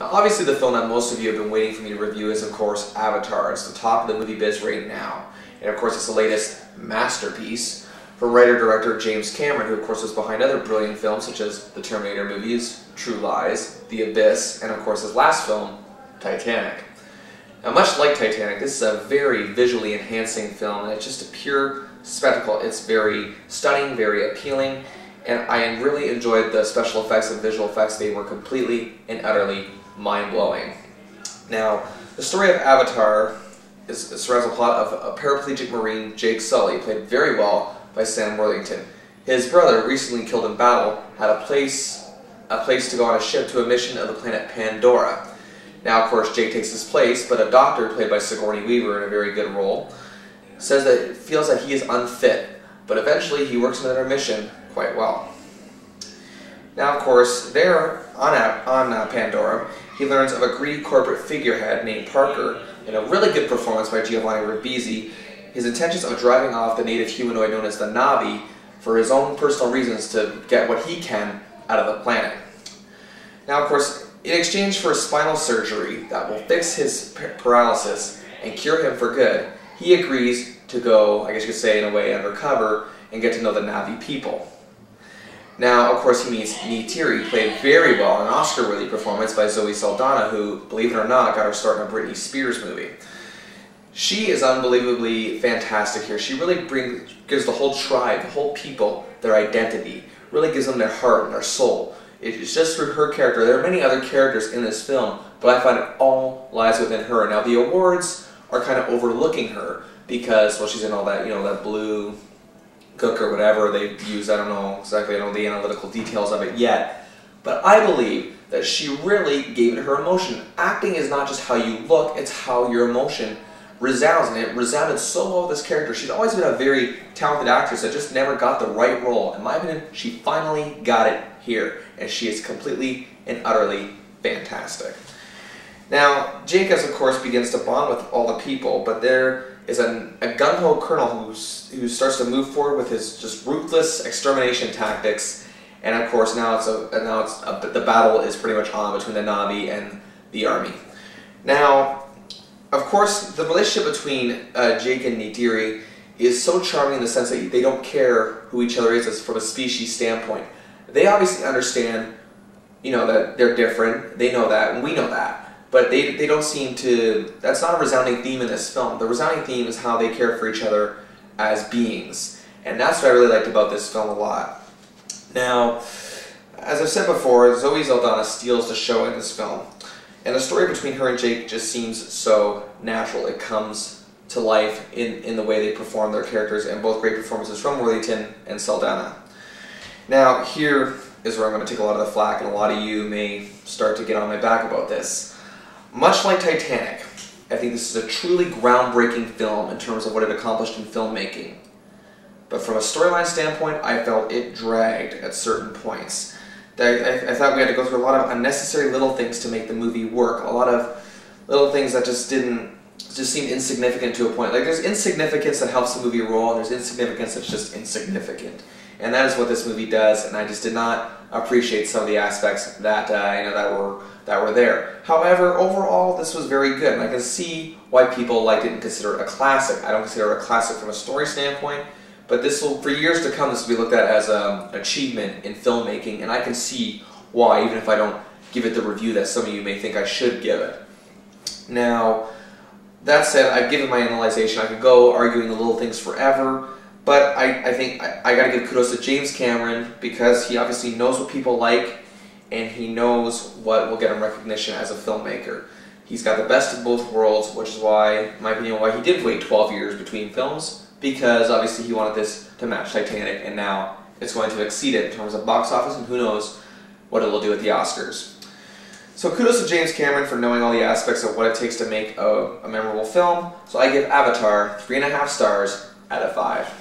Now, obviously the film that most of you have been waiting for me to review is, of course, Avatar. It's the top of the movie biz right now. And of course, it's the latest masterpiece from writer-director James Cameron, who of course was behind other brilliant films such as the Terminator movies, True Lies, The Abyss, and of course his last film, Titanic. Now, much like Titanic, this is a very visually enhancing film, and it's just a pure spectacle. It's very stunning, very appealing, and I really enjoyed the special effects and visual effects. They were completely and utterly mind-blowing. Now, the story of Avatar surrounds the plot of a paraplegic Marine, Jake Sully, played very well by Sam Worthington. His brother, recently killed in battle, had a place to go on a ship to a mission of the planet Pandora. Now, of course, Jake takes his place, but a doctor, played by Sigourney Weaver in a very good role, says that feels that he is unfit, but eventually he works in their mission quite well. Now, of course, there on Pandora, he learns of a greedy corporate figurehead named Parker, in a really good performance by Giovanni Ribisi, his intentions of driving off the native humanoid known as the Na'vi for his own personal reasons to get what he can out of the planet. Now, of course, in exchange for spinal surgery that will fix his paralysis and cure him for good, he agrees to go, I guess you could say in a way, undercover and get to know the Na'vi people. Now, of course, he meets Neytiri, played very well, an Oscar-worthy performance by Zoe Saldana, who, believe it or not, got her start in a Britney Spears movie. She is unbelievably fantastic here. She really gives the whole tribe, the whole people, their identity, really gives them their heart and their soul. It's just through her character. There are many other characters in this film, but I find it all lies within her. Now, the awards are kind of overlooking her because, well, she's in all that, that blue cook or whatever they use. I don't know exactly, I don't know the analytical details of it yet, but I believe that she really gave it her emotion. Acting is not just how you look, it's how your emotion resounds, and it resounded so well with this character. She's always been a very talented actress that just never got the right role. In my opinion, she finally got it here, and she is completely and utterly fantastic. Now, Jake, of course, begins to bond with all the people, but there is a gung-ho colonel who starts to move forward with his just ruthless extermination tactics, and of course now the battle is pretty much on between the Na'vi and the army. Now, of course, the relationship between Jake and Neytiri is so charming in the sense that they don't care who each other is from a species standpoint. They obviously understand, that they're different. They know that, and we know that. But they don't seem to, that's not a resounding theme in this film. The resounding theme is how they care for each other as beings. And that's what I really liked about this film a lot. Now, as I've said before, Zoe Saldana steals the show in this film. And the story between her and Jake just seems so natural. It comes to life in the way they perform their characters, and both great performances from Worthington and Saldana. Now, here is where I'm going to take a lot of the flack, and a lot of you may start to get on my back about this. Much like Titanic, I think this is a truly groundbreaking film in terms of what it accomplished in filmmaking. But from a storyline standpoint, I felt it dragged at certain points. I thought we had to go through a lot of unnecessary little things to make the movie work. A lot of little things that just seemed insignificant to a point. Like, there's insignificance that helps the movie roll, and there's insignificance that's just insignificant. And that is what this movie does, and I just did not appreciate some of the aspects that that were there. However, overall, this was very good, and I can see why people liked it and consider it a classic. I don't consider it a classic from a story standpoint, but this will, for years to come, this will be looked at as an achievement in filmmaking, and I can see why, even if I don't give it the review that some of you may think I should give it. Now, that said, I've given my analyzation. I could go arguing the little things forever, but I think I gotta give kudos to James Cameron, because he obviously knows what people like, and he knows what will get him recognition as a filmmaker. He's got the best of both worlds, which is why, in my opinion, why he did wait 12 years between films, because obviously he wanted this to match Titanic, and now it's going to exceed it in terms of box office, and who knows what it will do at the Oscars. So kudos to James Cameron for knowing all the aspects of what it takes to make a memorable film. So I give Avatar 3.5 stars out of 5.